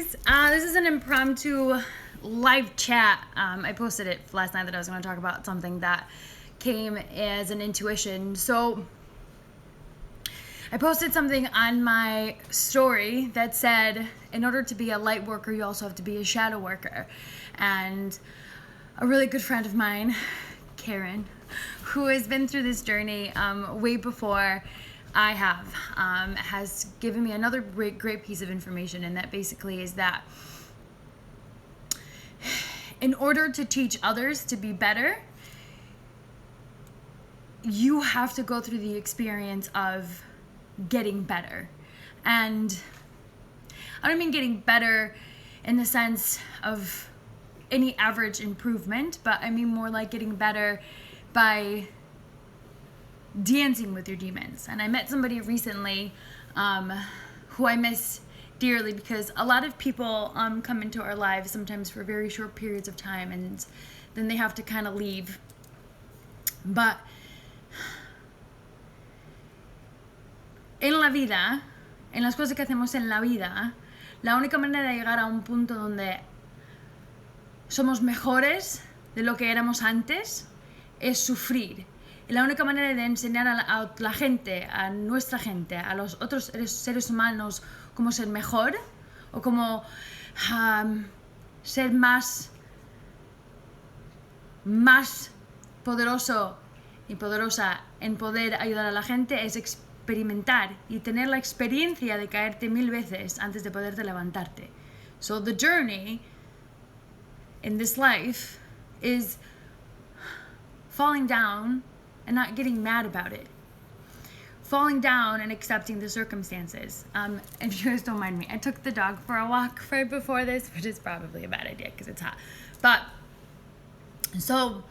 guys. This is an impromptu live chat. I posted it last night that I was going to talk about something that came as an intuition. So I posted something on my story that said, in order to be a light worker, you also have to be a shadow worker. And a really good friend of mine, Karen, who has been through this journey way before I have, has given me another great piece of information, and that basically is that in order to teach others to be better, you have to go through the experience of getting better. And I don't mean getting better in the sense of any average improvement, but I mean more like getting better by dancing with your demons. And I met somebody recently who I miss dearly, because a lot of people come into our lives sometimes for very short periods of time, and then they have to kind of leave. But en la vida, en las cosas que hacemos en la vida, la única manera de llegar a un punto donde somos mejores de lo que éramos antes es sufrir. Y la única manera de enseñar a la gente, a nuestra gente, a los otros seres humanos cómo ser mejor o cómo ser más poderoso y poderosa en poder ayudar a la gente es experimentar y tener la experiencia de caerte 1000 veces antes de poderte levantarte. So the journey in this life is falling down and not getting mad about it. Falling down and accepting the circumstances. And if you guys don't mind me, I took the dog for a walk right before this, which is probably a bad idea because it's hot. But, so,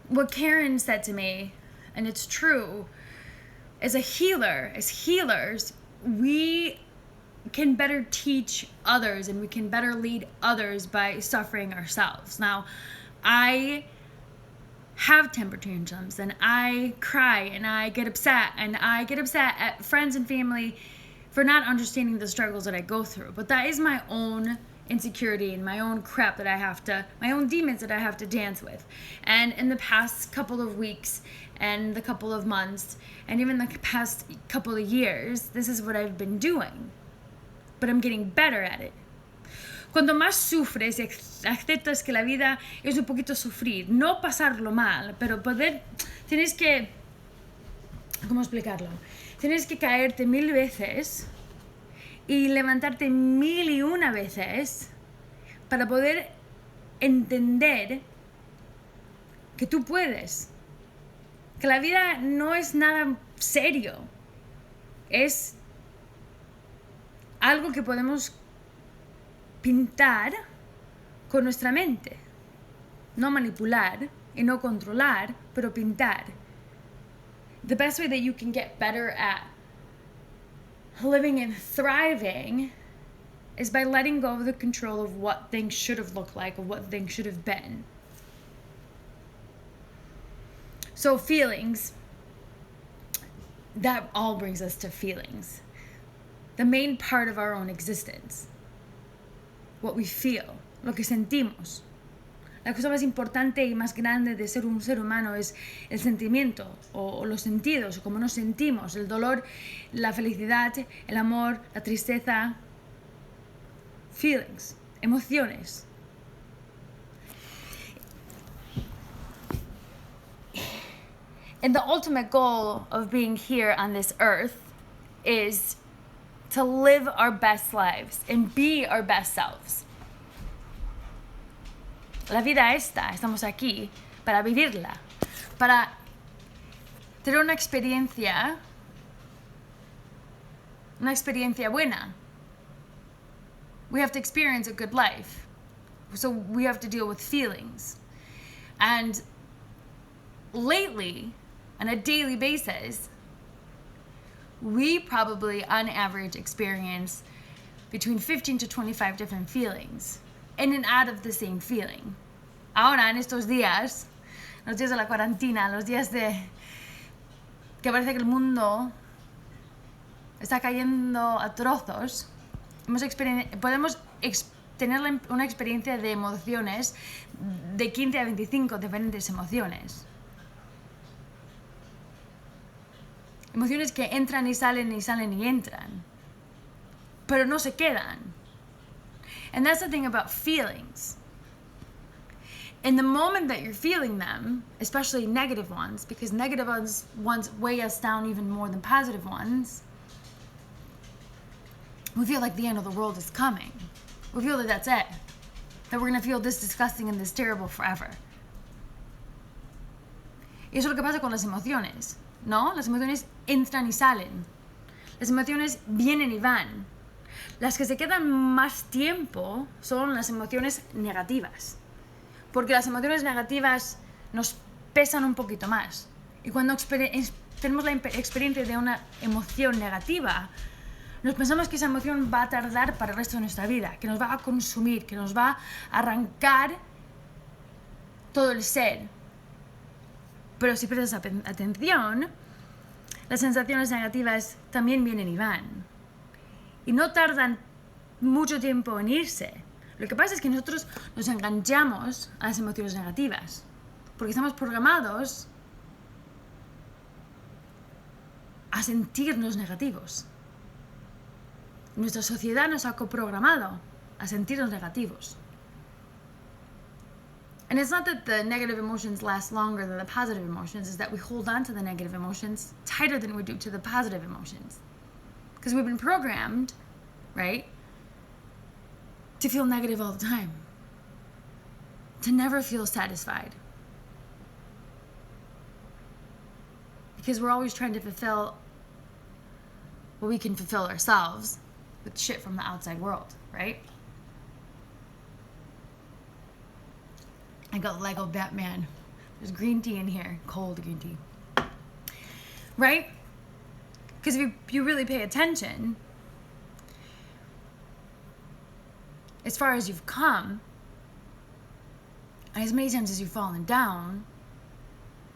what Karen said to me, and it's true, as a healer, as healers, we can better teach others and we can better lead others by suffering ourselves. Now, I have temper tantrums and I cry and I get upset at friends and family for not understanding the struggles that I go through. But that is my own insecurity and my own crap that my own demons that I have to dance with. And in the past couple of weeks and the couple of months and even the past couple of years, this is what I've been doing. But I'm getting better at it. Cuando más sufres y aceptas que la vida es un poquito sufrir, no pasarlo mal, pero tienes que, ¿cómo explicarlo? Tienes que caerte 1000 veces y levantarte 1001 veces para poder entender que tú puedes. Que la vida no es nada serio. Es algo que podemos pintar con nuestra mente. No manipular y no controlar, pero pintar. The best way that you can get better at living and thriving is by letting go of the control of what things should have looked like or what things should have been. So feelings, that all brings us to feelings. The main part of our own existence. What we feel, lo que sentimos. La cosa más importante y más grande de ser un ser humano es el sentimiento o los sentidos, o cómo nos sentimos, el dolor, la felicidad, el amor, la tristeza. Feelings, emociones. And the ultimate goal of being here on this earth is to live our best lives and be our best selves. La vida esta, estamos aquí para vivirla, para tener una experiencia buena. We have to experience a good life. So we have to deal with feelings. And lately, on a daily basis, we probably, on average, experience between 15 to 25 different feelings in and out of the same feeling. Ahora, en estos días, los días de la cuarentena, los días de que parece que el mundo está cayendo a trozos, podemos tener una experiencia de emociones de 15 a 25 diferentes emociones. Emociones que entran y salen y salen y entran, pero no se quedan. And that's the thing about feelings. In the moment that you're feeling them, especially negative ones, because negative ones weigh us down even more than positive ones, we feel like the end of the world is coming. We feel that that's it. That we're going to feel this disgusting and this terrible forever. Y eso es lo que pasa con las emociones, ¿no? Las emociones entran y salen. Las emociones vienen y van. Las que se quedan más tiempo son las emociones negativas. Porque las emociones negativas nos pesan un poquito más. Y cuando tenemos la experiencia de una emoción negativa, nos pensamos que esa emoción va a tardar para el resto de nuestra vida, que nos va a consumir, que nos va a arrancar todo el ser. Pero si prestas atención, las sensaciones negativas también vienen y van. Y no tardan mucho tiempo en irse. Lo que pasa es que nosotros nos enganchamos a las emociones negativas, porque estamos programados a sentirnos negativos. Nuestra sociedad nos ha coprogramado a sentirnos negativos. And it's not that the negative emotions last longer than the positive emotions, it's that we hold on to the negative emotions tighter than we do to the positive emotions. Because we've been programmed, right, to feel negative all the time. To never feel satisfied. Because we're always trying to fulfill what we can fulfill ourselves with shit from the outside world, right? I got Lego Batman. There's green tea in here, cold green tea. Right? Because if you really pay attention, as far as you've come, and as many times as you've fallen down,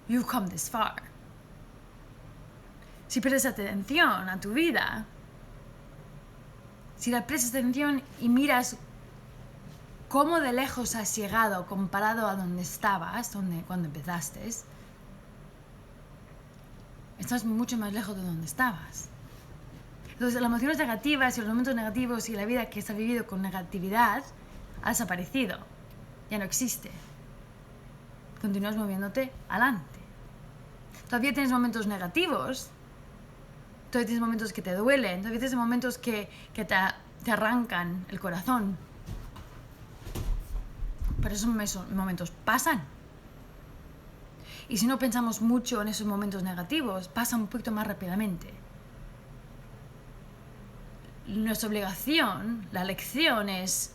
you've come this far. Si prestas atención a tu vida, si le prestas atención y miras cómo de lejos has llegado comparado a donde estabas, cuando empezaste, estás mucho más lejos de donde estabas. Entonces, las emociones negativas y los momentos negativos y la vida que se ha vivido con negatividad ha desaparecido. Ya no existe. Continúas moviéndote adelante. Todavía tienes momentos negativos, todavía tienes momentos que te duelen, todavía tienes momentos que te arrancan el corazón. Pero esos momentos pasan. Y si no pensamos mucho en esos momentos negativos, pasan un poquito más rápidamente. Nuestra obligación, la lección es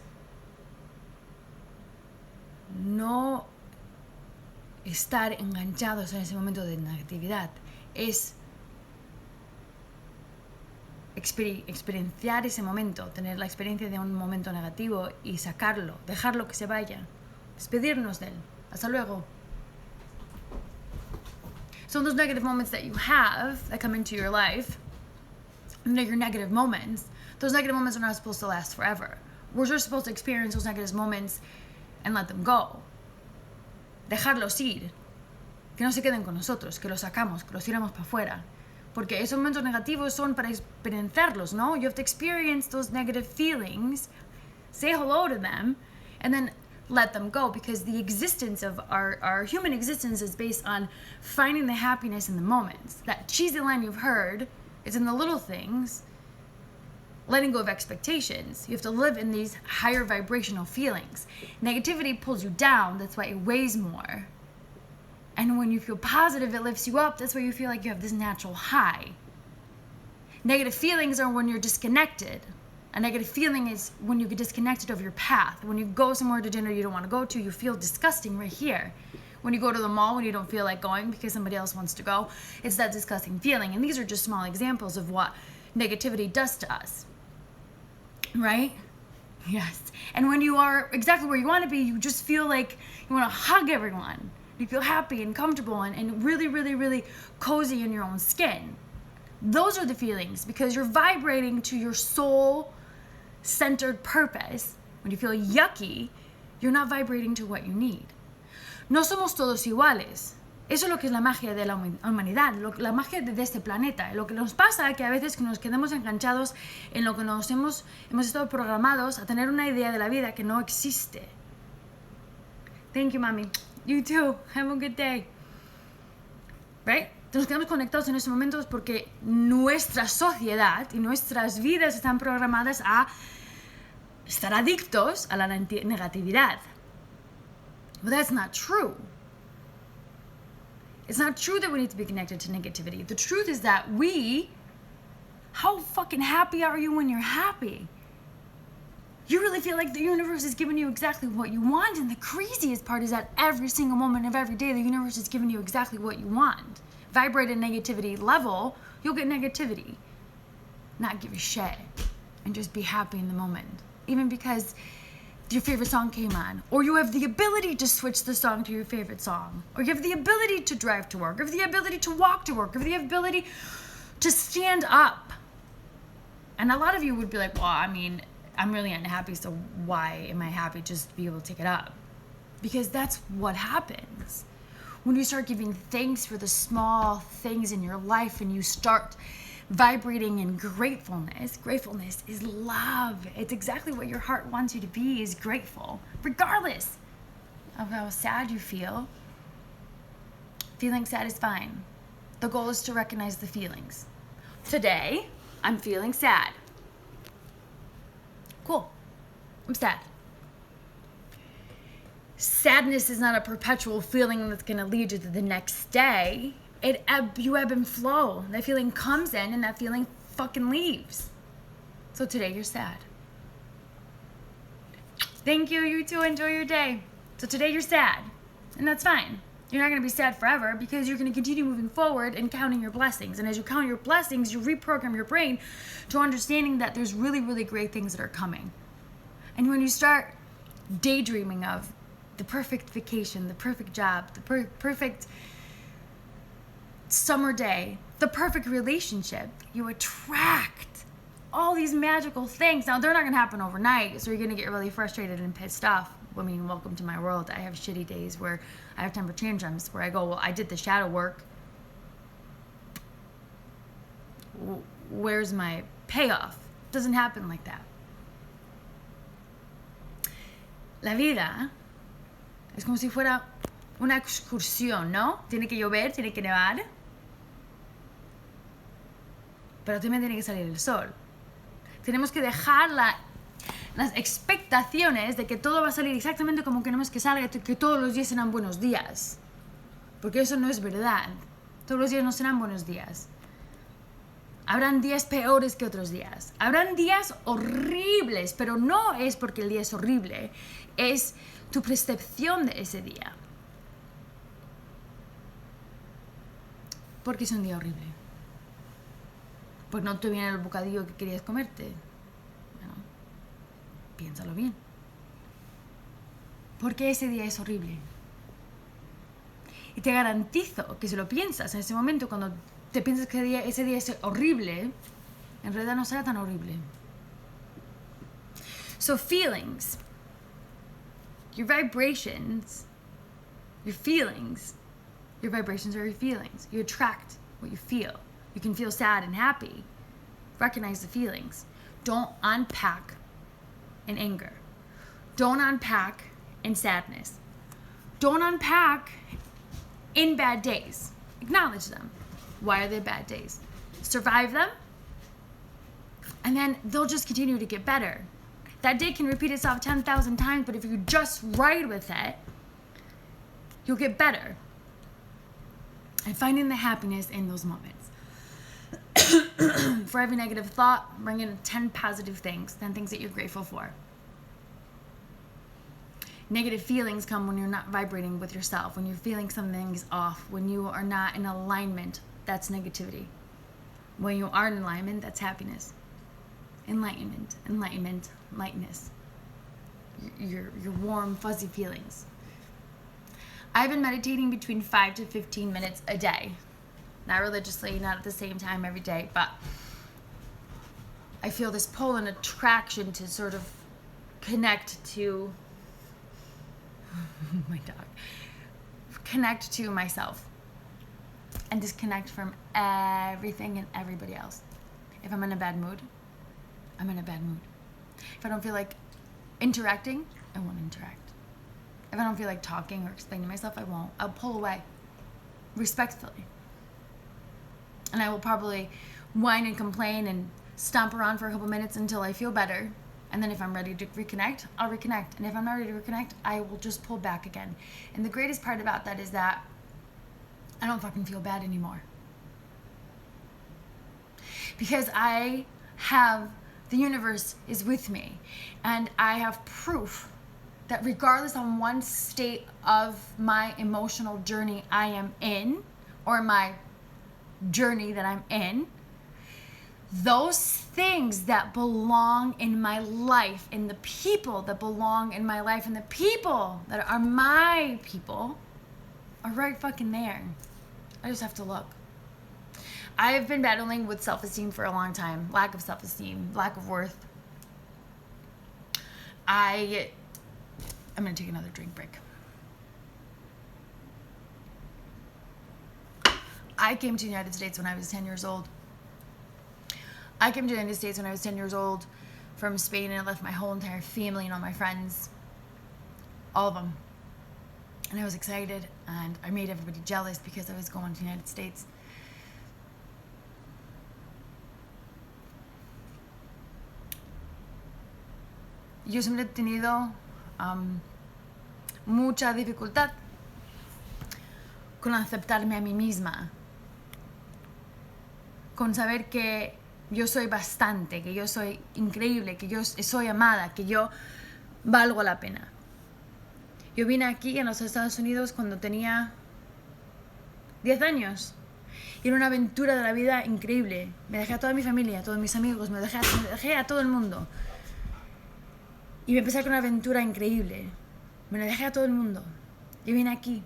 no estar enganchados en ese momento de negatividad. Es experienciar ese momento, tener la experiencia de un momento negativo y sacarlo, dejarlo que se vaya, despedirnos de él. Hasta luego. So those negative moments that you have that come into your life, your negative moments, those negative moments are not supposed to last forever. We're just supposed to experience those negative moments and let them go. Dejarlos ir. Que no se queden con nosotros, que los sacamos, que los tiramos para afuera. Porque esos momentos negativos son para experienciarlos, ¿no? You have to experience those negative feelings, say hello to them, and then let them go. Because the existence of our human existence is based on finding the happiness in the moments. That cheesy line you've heard is in the little things, letting go of expectations. You have to live in these higher vibrational feelings. Negativity pulls you down, that's why it weighs more. And when you feel positive, it lifts you up. That's why you feel like you have this natural high. Negative feelings are when you're disconnected. A negative feeling is when you get disconnected of your path. When you go somewhere to dinner you don't want to go to, you feel disgusting right here. When you go to the mall when you don't feel like going because somebody else wants to go, it's that disgusting feeling. And these are just small examples of what negativity does to us. Right? Yes. And when you are exactly where you want to be, you just feel like you want to hug everyone. You feel happy and comfortable and really, really, really cozy in your own skin. Those are the feelings because you're vibrating to your soul-centered purpose when you feel yucky, you're not vibrating to what you need. No somos todos iguales. Eso es lo que es la magia de la humanidad, la magia de este planeta. Lo que nos pasa es que a veces nos quedamos enganchados en lo que hemos estado programados a tener una idea de la vida que no existe. Thank you, mami. You too. Have a good day. Right? Nos quedamos conectados en estos momentos porque nuestra sociedad y nuestras vidas están programadas a estar adictos a la negatividad. But that's not true. It's not true that we need to be connected to negativity. The truth is that how fucking happy are you when you're happy? You really feel like the universe is giving you exactly what you want, and the craziest part is that every single moment of every day, the universe is giving you exactly what you want. Vibrate at negativity level, you'll get negativity. Not give a shit, and just be happy in the moment. Even because your favorite song came on, or you have the ability to switch the song to your favorite song, or you have the ability to drive to work, or the ability to walk to work, or the ability to stand up. And a lot of you would be like, well, I mean, I'm really unhappy, so why am I happy just to be able to take it up? Because that's what happens. When you start giving thanks for the small things in your life and you start vibrating in gratefulness. Gratefulness is love. It's exactly what your heart wants you to be, is grateful, regardless of how sad you feel. Feeling sad is fine. The goal is to recognize the feelings. Today, I'm feeling sad. Cool. I'm sad. Sadness is not a perpetual feeling that's going to lead you to the next day. You ebb and flow. That feeling comes in and that feeling fucking leaves. So today you're sad. Thank you. You too. Enjoy your day. So today you're sad. And that's fine. You're not going to be sad forever because you're going to continue moving forward and counting your blessings. And as you count your blessings, you reprogram your brain to understanding that there's really, really great things that are coming. And when you start daydreaming of the perfect vacation, the perfect job, the perfect summer day, the perfect relationship, you attract all these magical things. Now, they're not going to happen overnight, so you're going to get really frustrated and pissed off. I mean, welcome to my world. I have shitty days where I have temper tantrums, where I go, well, I did the shadow work. Where's my payoff? It doesn't happen like that. La vida es como si fuera una excursión, ¿no? Tiene que llover, tiene que nevar. Pero también tiene que salir el sol. Tenemos que dejar las expectaciones de que todo va a salir exactamente como queremos que salga, que todos los días serán buenos días. Porque eso no es verdad. Todos los días no serán buenos días. Habrán días peores que otros días. Habrán días horribles, pero no es porque el día es horrible. Es tu percepción de ese día. Porque es un día horrible. Pues no te viene el bocadillo que querías comerte. Bueno, piénsalo bien. Porque ese día es horrible. Y te garantizo que si lo piensas en ese momento, cuando te piensas que ese día es horrible, en realidad no será tan horrible. So feelings, your vibrations, your feelings, your vibrations are your feelings. You attract what you feel. You can feel sad and happy. Recognize the feelings. Don't unpack in anger. Don't unpack in sadness. Don't unpack in bad days. Acknowledge them. Why are they bad days? Survive them, and then they'll just continue to get better. That day can repeat itself 10,000 times, but if you just ride with it, you'll get better. And finding the happiness in those moments. For every negative thought, bring in 10 positive things, 10 things that you're grateful for. Negative feelings come when you're not vibrating with yourself, when you're feeling something's off, when you are not in alignment, that's negativity. When you are in alignment, that's happiness. Enlightenment, lightness. Your warm, fuzzy feelings. I've been meditating between 5 to 15 minutes a day. Not religiously, not at the same time every day, but I feel this pull and attraction to sort of connect to my dog. Connect to myself. And disconnect from everything and everybody else. If I'm in a bad mood, I'm in a bad mood. If I don't feel like interacting, I won't interact. If I don't feel like talking or explaining myself, I won't. I'll pull away. Respectfully. And I will probably whine and complain and stomp around for a couple minutes until I feel better. And then if I'm ready to reconnect, I'll reconnect. And if I'm not ready to reconnect, I will just pull back again. And the greatest part about that is that I don't fucking feel bad anymore. Because I have, the universe is with me. And I have proof that regardless on one state of my emotional journey I am in, or my journey that I'm in, those things that belong in my life, and the people that belong in my life, and the people that are my people are right fucking there. I just have to look. I've been battling with self-esteem for a long time. Lack of self-esteem, lack of worth. I'm going to take another drink break. I came to the United States when I was 10 years old. I came to the United States when I was 10 years old from Spain, and I left my whole entire family and all my friends. All of them. And I was excited, and I made everybody jealous because I was going to the United States. Yo siempre he tenido mucha dificultad con aceptarme a mí misma, con saber que yo soy bastante, que yo soy increíble, que yo soy amada, que yo valgo la pena. Yo vine aquí en los Estados Unidos cuando tenía 10 años. Y era una aventura de la vida increíble. Me dejé a toda mi familia, a todos mis amigos, me dejé a todo el mundo. Y me empecé con una aventura increíble. Me la dejé a todo el mundo. Y vine aquí.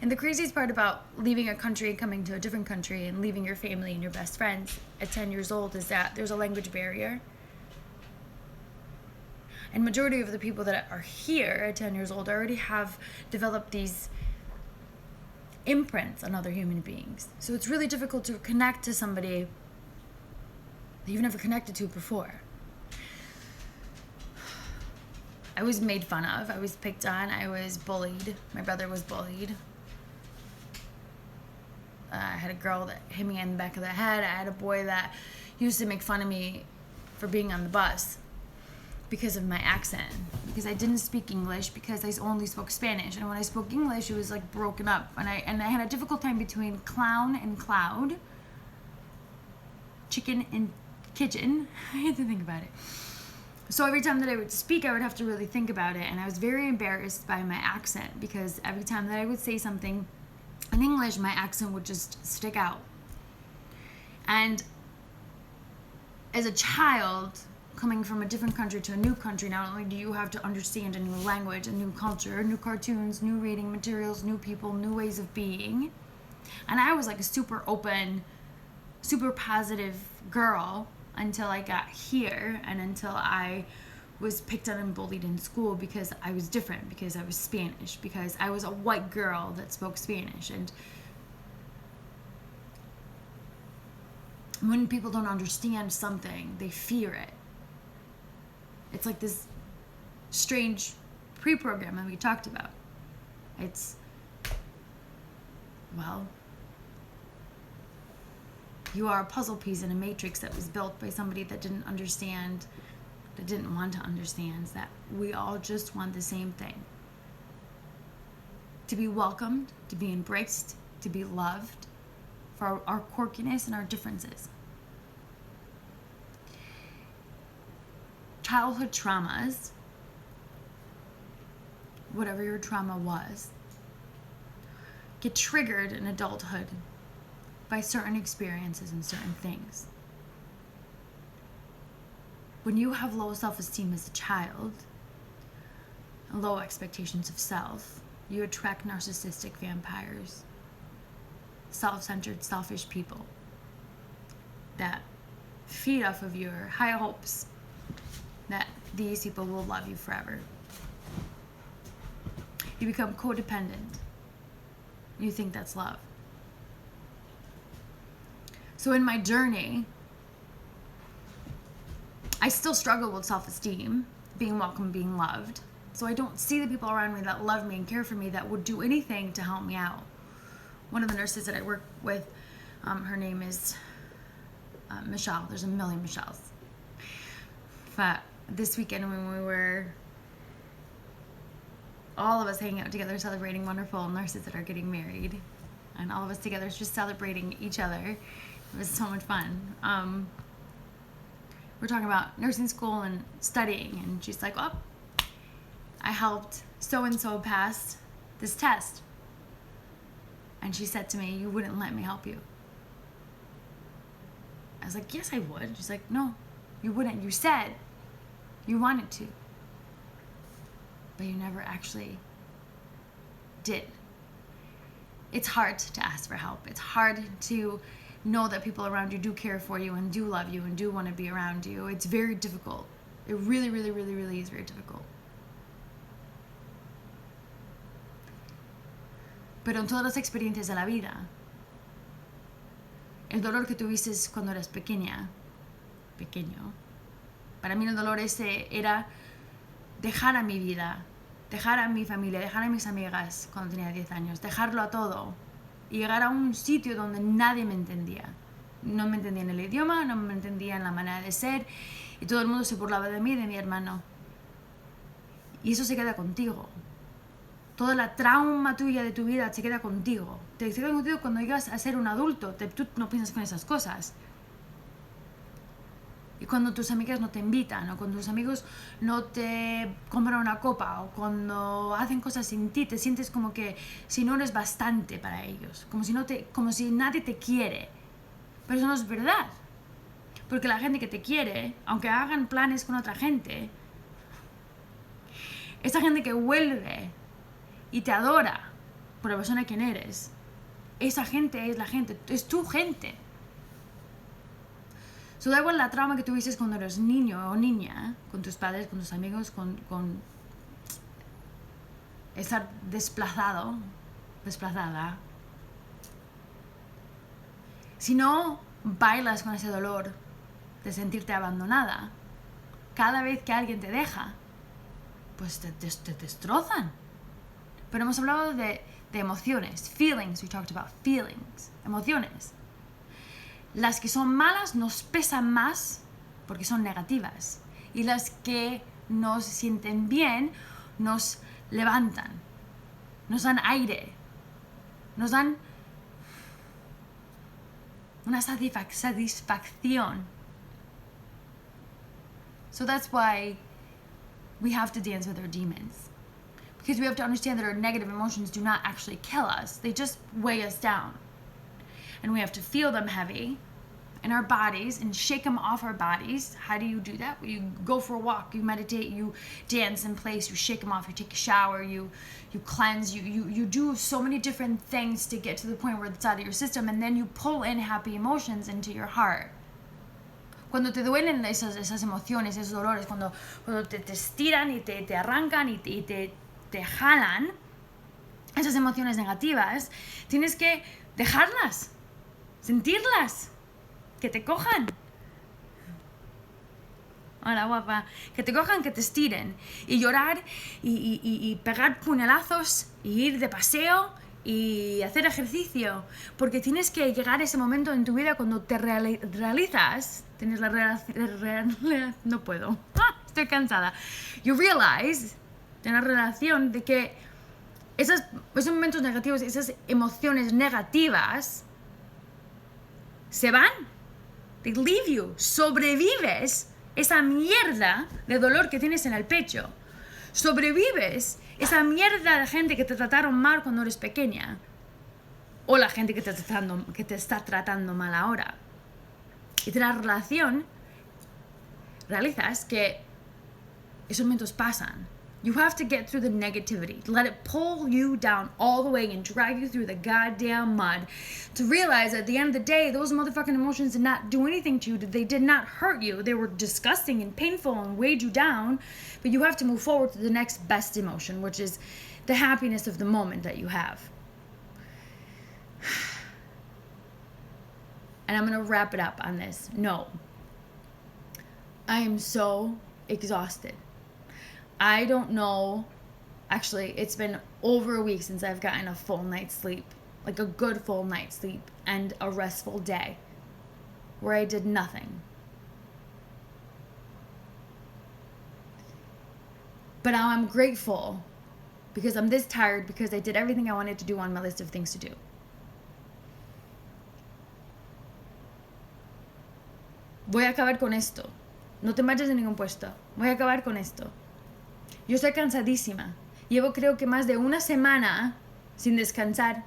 And the craziest part about leaving a country and coming to a different country and leaving your family and your best friends at 10 years old is that there's a language barrier. And majority of the people that are here at 10 years old already have developed these imprints on other human beings. So it's really difficult to connect to somebody that you've never connected to before. I was made fun of. I was picked on. I was bullied. My brother was bullied. I had a girl that hit me in the back of the head. I had a boy that used to make fun of me for being on the bus because of my accent. Because I didn't speak English, because I only spoke Spanish. And when I spoke English, it was like broken up. And I had a difficult time between clown and cloud. Chicken and kitchen. I had to think about it. So every time that I would speak, I would have to really think about it. And I was very embarrassed by my accent, because every time that I would say something in English, my accent would just stick out. And as a child, coming from a different country to a new country, not only do you have to understand a new language, a new culture, new cartoons, new reading materials, new people, new ways of being. And I was like a super open, super positive girl until I got here, and until I was picked on and bullied in school because I was different, because I was Spanish, because I was a white girl that spoke Spanish. And when people don't understand something, they fear it. It's like this strange pre-program that we talked about. It's, well, you are a puzzle piece in a matrix that was built by somebody that didn't understand, that didn't want to understand, that we all just want the same thing. To be welcomed, to be embraced, to be loved for our quirkiness and our differences. Childhood traumas, whatever your trauma was, get triggered in adulthood by certain experiences and certain things. When you have low self-esteem as a child, and low expectations of self, you attract narcissistic vampires, self-centered, selfish people that feed off of your high hopes that these people will love you forever. You become codependent. You think that's love. So in my journey, I still struggle with self-esteem, being welcome, being loved. So I don't see the people around me that love me and care for me that would do anything to help me out. One of the nurses that I work with, her name is Michelle. There's a million Michelles. But this weekend when we were all of us hanging out together celebrating wonderful nurses that are getting married, and all of us together just celebrating each other, it was so much fun. We're talking about nursing school and studying, and she's like, oh, I helped so-and-so pass this test. And she said to me, you wouldn't let me help you. I was like, yes, I would. She's like, no, you wouldn't. You said you wanted to, but you never actually did. It's hard to ask for help. It's hard to know that people around you do care for you and do love you and do want to be around you. It's very difficult. It really, really, really, really is very difficult. Pero en todas las experiencias de la vida, el dolor que tuviste cuando eras pequeño, para mí el dolor ese era dejar a mi vida, dejar a mi familia, dejar a mis amigas cuando tenía 10 años, dejarlo a todo y llegar a un sitio donde nadie me entendía. No me entendía en el idioma, no me entendía en la manera de ser, y todo el mundo se burlaba de mí y de mi hermano. Y eso se queda contigo. Toda la trauma tuya de tu vida se queda contigo. Te queda contigo cuando llegas a ser un adulto. Tú no piensas con esas cosas. Y cuando tus amigas no te invitan, o cuando tus amigos no te compran una copa, o cuando hacen cosas sin ti, te sientes como que si no eres bastante para ellos, como si nadie te quiere. Pero eso no es verdad. Porque la gente que te quiere, aunque hagan planes con otra gente, esa gente que vuelve y te adora por la persona quien eres, esa gente es la gente, es tu gente. So, da igual la trauma que tuviste cuando eras niño o niña, con tus padres, con tus amigos, con estar desplazada. Si no bailas con ese dolor de sentirte abandonada, cada vez que alguien te deja, pues te destrozan. Pero hemos hablado de emociones, feelings, we talked about feelings, emociones. Las que son malas nos pesan más porque son negativas, y las que nos sienten bien nos levantan, nos dan aire, nos dan una satisfacción. So that's why we have to dance with our demons. Because we have to understand that our negative emotions do not actually kill us. They just weigh us down. And we have to feel them heavy in our bodies and shake them off our bodies. How do you do that? You go for a walk, you meditate, you dance in place, you shake them off, you take a shower, you cleanse, you do so many different things to get to the point where it's out of your system, and then you pull in happy emotions into your heart. Cuando te duelen esas emociones, esos dolores, cuando te estiran y te arrancan y te jalan, esas emociones negativas, tienes que dejarlas, sentirlas, que te cojan. Hola, guapa. Que te cojan, que te estiren. Y llorar y pegar puñalazos y ir de paseo y hacer ejercicio. Porque tienes que llegar a ese momento en tu vida cuando te realizas. Tienes no puedo. Estoy cansada. You realize, tener relación de que esos momentos negativos, esas emociones negativas se van. They leave you. Sobrevives esa mierda de dolor que tienes en el pecho. Sobrevives esa mierda de gente que te trataron mal cuando eres pequeña, o la gente que te está tratando mal ahora. Y de la relación realizas que esos momentos pasan. You have to get through the negativity. Let it pull you down all the way and drag you through the goddamn mud to realize at the end of the day, those motherfucking emotions did not do anything to you. They did not hurt you. They were disgusting and painful and weighed you down. But you have to move forward to the next best emotion, which is the happiness of the moment that you have. And I'm going to wrap it up on this. No. I am so exhausted. I don't know. Actually, it's been over a week since I've gotten a full night's sleep. Like a good full night's sleep and a restful day where I did nothing. But now I'm grateful because I'm this tired because I did everything I wanted to do on my list of things to do. Voy a acabar con esto. No te marches de ningún puesto. Voy a acabar con esto. Yo estoy cansadísima. Llevo creo que más de una semana sin descansar.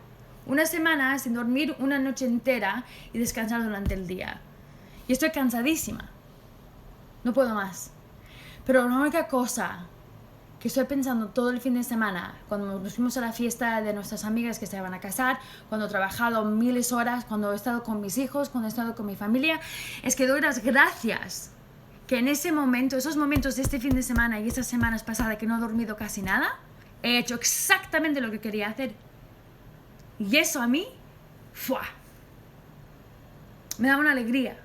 Una semana sin dormir una noche entera y descansar durante el día. Y estoy cansadísima. No puedo más. Pero la única cosa que estoy pensando todo el fin de semana, cuando nos fuimos a la fiesta de nuestras amigas que se van a casar, cuando he trabajado miles de horas, cuando he estado con mis hijos, cuando he estado con mi familia, es que doy las gracias que en ese momento, esos momentos de este fin de semana y estas semanas pasadas que no he dormido casi nada, he hecho exactamente lo que quería hacer. Y eso a mí, ¡fua!, me da una alegría.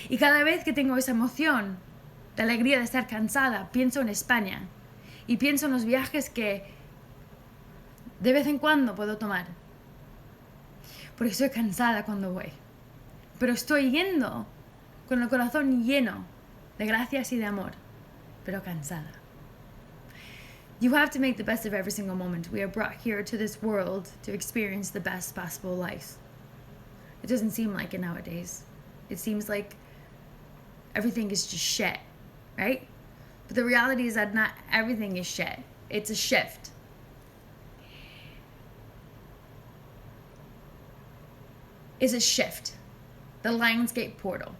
Y cada vez que tengo esa emoción de alegría de estar cansada, pienso en España y pienso en los viajes que de vez en cuando puedo tomar. Porque estoy cansada cuando voy. Pero estoy yendo con el corazón lleno de gracias y de amor, pero cansada. You have to make the best of every single moment. We are brought here to this world to experience the best possible life. It doesn't seem like it nowadays. It seems like everything is just shit, right? But the reality is that not everything is shit. It's a shift. It's a shift. The Lionsgate portal.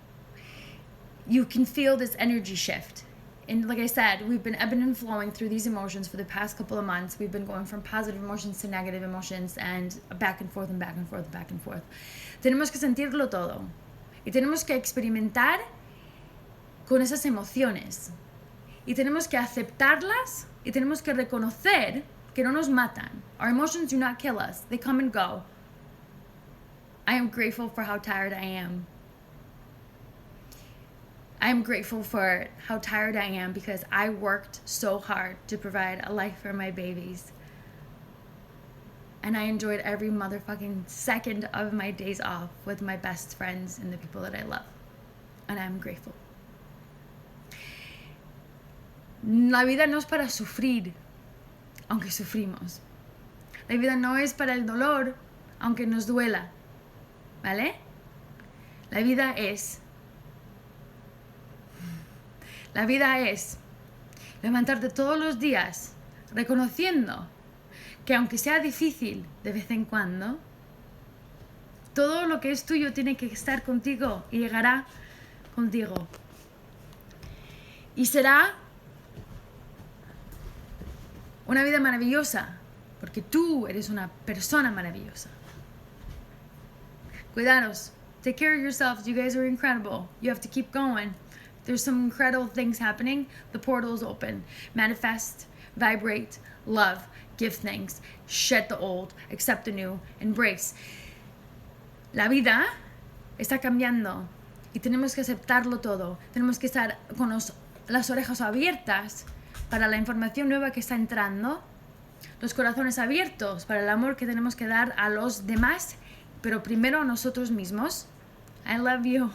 You can feel this energy shift. And like I said, we've been ebbing and flowing through these emotions for the past couple of months. We've been going from positive emotions to negative emotions and back and forth and back and forth, back and forth. Tenemos que sentirlo todo. Y tenemos que experimentar con esas emociones. Y tenemos que aceptarlas y tenemos que reconocer que no nos matan. Our emotions do not kill us. They come and go. I am grateful for how tired I am. I am grateful for how tired I am because I worked so hard to provide a life for my babies. And I enjoyed every motherfucking second of my days off with my best friends and the people that I love. And I'm grateful. La vida no es para sufrir, aunque sufrimos. La vida no es para el dolor, aunque nos duela. ¿Vale? La vida es levantarte todos los días reconociendo que aunque sea difícil de vez en cuando, todo lo que es tuyo tiene que estar contigo y llegará contigo. Y será una vida maravillosa, porque tú eres una persona maravillosa. Cuidaros. Take care of yourselves. You guys are incredible. You have to keep going. There's some incredible things happening. The portal is open. Manifest, vibrate, love, give thanks, shed the old, accept the new, embrace. La vida está cambiando y tenemos que aceptarlo todo. Tenemos que estar con las orejas abiertas para la información nueva que está entrando, los corazones abiertos para el amor que tenemos que dar a los demás, pero primero a nosotros mismos. I love you.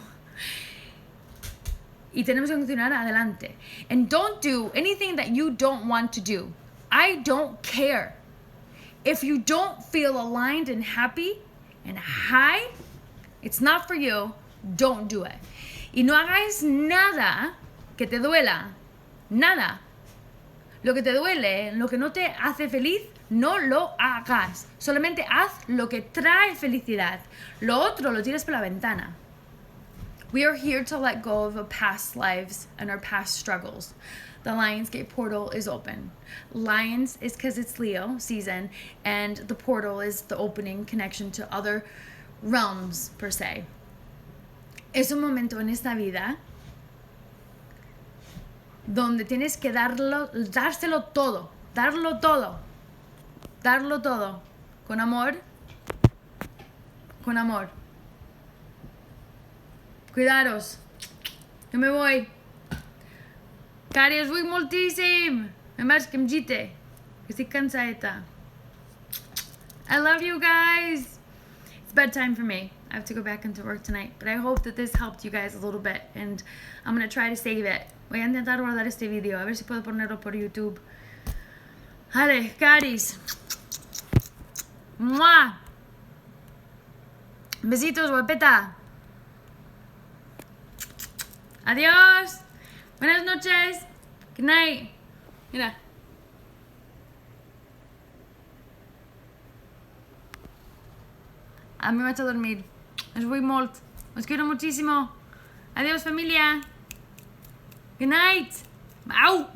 Y tenemos que continuar adelante. And don't do anything that you don't want to do. I don't care. If you don't feel aligned and happy and high, it's not for you. Don't do it. Y no hagáis nada que te duela. Nada. Lo que te duele, lo que no te hace feliz, no lo hagas. Solamente haz lo que trae felicidad. Lo otro lo tiras por la ventana. We are here to let go of our past lives and our past struggles. The Lionsgate portal is open. Lions is because it's Leo season, and the portal is the opening connection to other realms, per se. Es un momento en esta vida donde tienes que dárselo todo, darlo todo, con amor, Cuidaros, jo me voy. Cari, us vull moltíssim. Només que em gite, que estic cansadeta. I love you guys. It's bedtime for me. I have to go back into work tonight, but I hope that this helped you guys a little bit, and I'm going to try to save it. Voy a intentar guardar este video, a ver si puedo ponerlo por YouTube. Vale, caris. ¡Mua! Besitos, guapeta. Adiós. Buenas noches. Good night. Mira. A mí me vaig a dormir. Us vull molt. Us quiero muchísimo. Adiós, familia. Good night. Au.